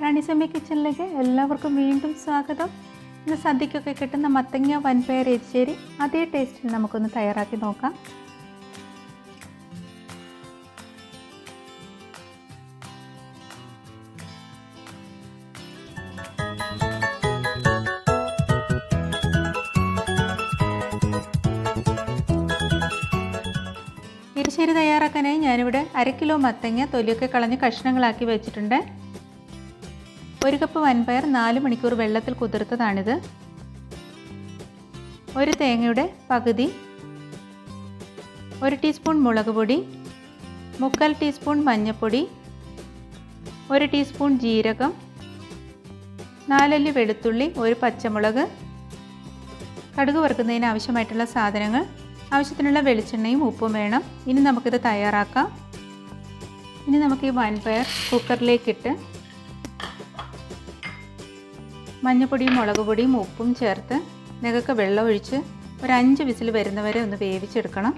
റാണിസമ്മ കിച്ചണിലേക്ക് എല്ലാവർക്കും വീണ്ടും സ്വാഗതം. ഇന്ന് സദ്യക്കൊക്കെ കിട്ടുന്ന മത്തങ്ങ വൻപയർ എരിശ്ശേരി അതേ ടേസ്റ്റിൽ നമുക്കൊന്ന് തയ്യാറാക്കി നോക്കാം. എരിശ്ശേരി തയ്യാറാക്കാനായി ഞാനിവിടെ 1/2 കിലോ മത്തങ്ങ തൊലിയൊക്കെ കളഞ്ഞ് കഷ്ണങ്ങളാക്കി വെച്ചിട്ടുണ്ട്. 1 കപ്പ് വൻപയർ 4 മണിക്കൂർ വെള്ളത്തിൽ കുതിർത്തതാണിത്. 1 തേങ്ങയുടെ പകുതി, 1 ടീസ്പൂൺ മുളക് പൊടി, 3/4 ടീസ്പൂൺ മഞ്ഞൾപ്പൊടി, 1 ടീസ്പൂൺ ജീരകം, 4 അല്ലി വെളുത്തുള്ളി, 1 പച്ചമുളക്, കടുക് വറുക്കുന്നതിന് ആവശ്യമായിട്ടുള്ള സാധനങ്ങൾ, ആവശ്യത്തിനുള്ള വെളിച്ചെണ്ണയും ഉപ്പും വേണം. ഇനി നമുക്കിത് തയ്യാറാക്കാം. ഇനി നമുക്ക് ഈ വൻപയർ കുക്കറിലേക്കിട്ട് മഞ്ഞൾപ്പൊടിയും മുളക് പൊടിയും ഉപ്പും ചേർത്ത് നികക്കെ വെള്ളം ഒഴിച്ച് ഒരു 5 വിസിൽ വരുന്നവരെ ഒന്ന് വേവിച്ചെടുക്കണം.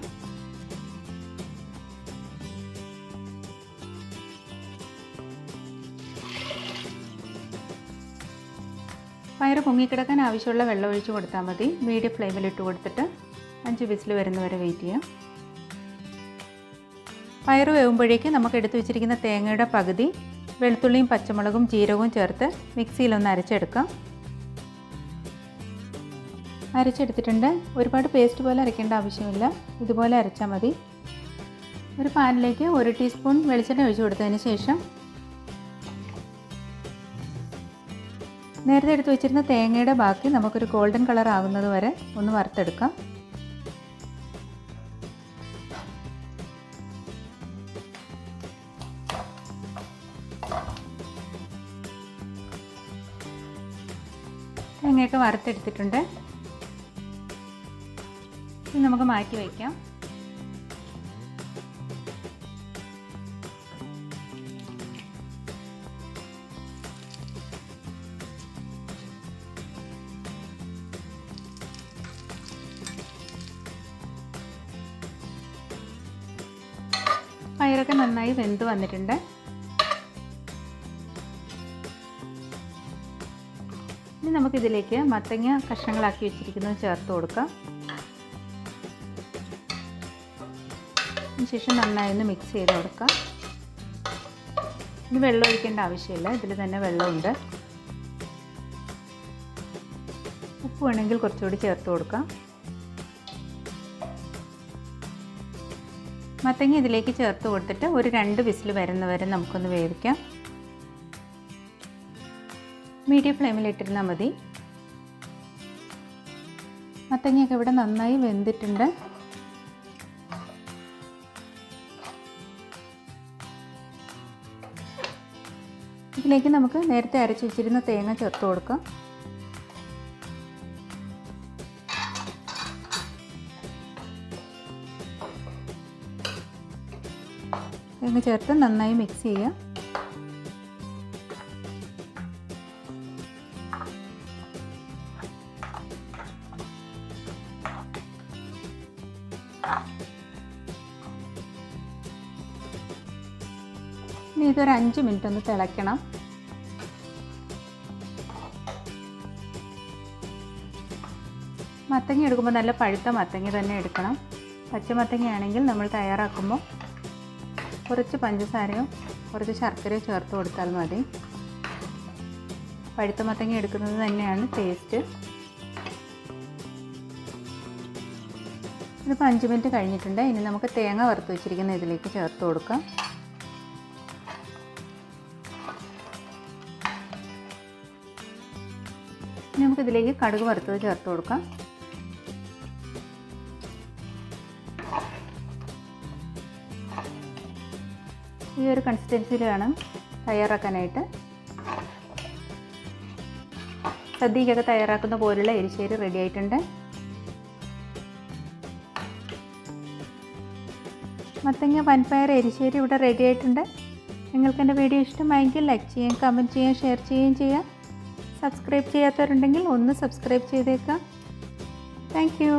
പയർ പൊങ്ങിക്കിടക്കാൻ ആവശ്യമുള്ള വെള്ളം ഒഴിച്ച് കൊടുത്താൽ മതി. മീഡിയം ഫ്ലെയിമിൽ ഇട്ട് കൊടുത്തിട്ട് 5 വിസിൽ വരുന്നവരെ വെയിറ്റ് ചെയ്യാം. പയർ വേവുമ്പോഴേക്ക് നമുക്ക് എടുത്തു വെച്ചിരിക്കുന്ന തേങ്ങയുടെ പകുതി വെളുത്തുള്ളിയും പച്ചമുളകും ജീരകവും ചേർത്ത് മിക്സിയിലൊന്ന് അരച്ചെടുക്കാം. അരച്ചെടുത്തിട്ടുണ്ട്. ഒരുപാട് പേസ്റ്റ് പോലെ അരയ്ക്കേണ്ട ആവശ്യമില്ല, ഇതുപോലെ അരച്ചാൽ മതി. ഒരു പാനിലേക്ക് 1 ടീസ്പൂൺ വെളിച്ചെണ്ണ ഒഴിച്ചു കൊടുത്തതിന് ശേഷം നേരത്തെ എടുത്ത് വെച്ചിരുന്ന തേങ്ങയുടെ ബാക്കി നമുക്കൊരു ഗോൾഡൻ കളർ ആകുന്നത് വരെ ഒന്ന് വറുത്തെടുക്കാം. തേങ്ങയൊക്കെ വറുത്തെടുത്തിട്ടുണ്ട്. ഇത് നമുക്ക് മാറ്റി വയ്ക്കാം. പയറൊക്കെ നന്നായി വെന്ത് വന്നിട്ടുണ്ട്. ഇനി നമുക്കിതിലേക്ക് മത്തങ്ങ കഷ്ണങ്ങളാക്കി വെച്ചിരിക്കുന്നത് ചേർത്ത് കൊടുക്കാം. അതിനുശേഷം നന്നായി ഒന്ന് മിക്സ് ചെയ്ത് കൊടുക്കാം. ഇനി വെള്ളം ഒഴിക്കേണ്ട ആവശ്യമില്ല, ഇതിൽ തന്നെ വെള്ളമുണ്ട്. ഉപ്പ് വേണമെങ്കിൽ കുറച്ചുകൂടി ചേർത്ത് കൊടുക്കാം. മത്തങ്ങ ഇതിലേക്ക് ചേർത്ത് കൊടുത്തിട്ട് ഒരു 2 വിസിൽ വരുന്നവരെ നമുക്കൊന്ന് വേവിക്കാം. മീഡിയം ഫ്ലെയിമിൽ ഇട്ടിരുന്നാൽ മതി. മത്തങ്ങയൊക്കെ ഇവിടെ നന്നായി വെന്തിട്ടുണ്ട്. ഇതിലേക്ക് നമുക്ക് നേരത്തെ അരച്ച് വെച്ചിരുന്ന തേങ്ങ ചേർത്ത് കൊടുക്കാം. തേങ്ങ ചേർത്ത് നന്നായി മിക്സ് ചെയ്യാം. ഇനി ഇതൊരു 5 മിനിറ്റ് ഒന്ന് തിളയ്ക്കണം. മത്തങ്ങ എടുക്കുമ്പോൾ നല്ല പഴുത്ത മത്തങ്ങ തന്നെ എടുക്കണം. പച്ചമത്തങ്ങയാണെങ്കിൽ നമ്മൾ തയ്യാറാക്കുമ്പോൾ കുറച്ച് പഞ്ചസാരയോ കുറച്ച് ശർക്കരയോ ചേർത്ത് കൊടുത്താൽ മതി. പഴുത്ത മത്തങ്ങ എടുക്കുന്നത് തന്നെയാണ് ടേസ്റ്റ്. ഇതിപ്പോൾ 5 മിനിറ്റ് കഴിഞ്ഞിട്ടുണ്ട്. ഇനി നമുക്ക് തേങ്ങ വറുത്ത് വെച്ചിരിക്കുന്ന ഇതിലേക്ക് ചേർത്ത് കൊടുക്കാം. ഇനി നമുക്കിതിലേക്ക് കടുക് വറുത്തത് ചേർത്ത് കൊടുക്കാം. ഈ ഒരു കൺസിസ്റ്റൻസിയിൽ വേണം തയ്യാറാക്കാനായിട്ട്. സദ്യക്കൊക്കെ തയ്യാറാക്കുന്ന പോലുള്ള എരിശ്ശേരി റെഡി ആയിട്ടുണ്ട്. മത്തങ്ങ വൻപയർ എരിശ്ശേരി ഇവിടെ റെഡി ആയിട്ടുണ്ട്. നിങ്ങൾക്ക് എൻ്റെ വീഡിയോ ഇഷ്ടമായെങ്കിൽ ലൈക്ക് ചെയ്യുകയും കമൻറ്റ് ചെയ്യുകയും ഷെയർ ചെയ്യുകയും ചെയ്യാം. സബ്സ്ക്രൈബ് ചെയ്യാത്തവരുണ്ടെങ്കിൽ ഒന്ന് സബ്സ്ക്രൈബ് ചെയ്തേക്കാം. Thank you.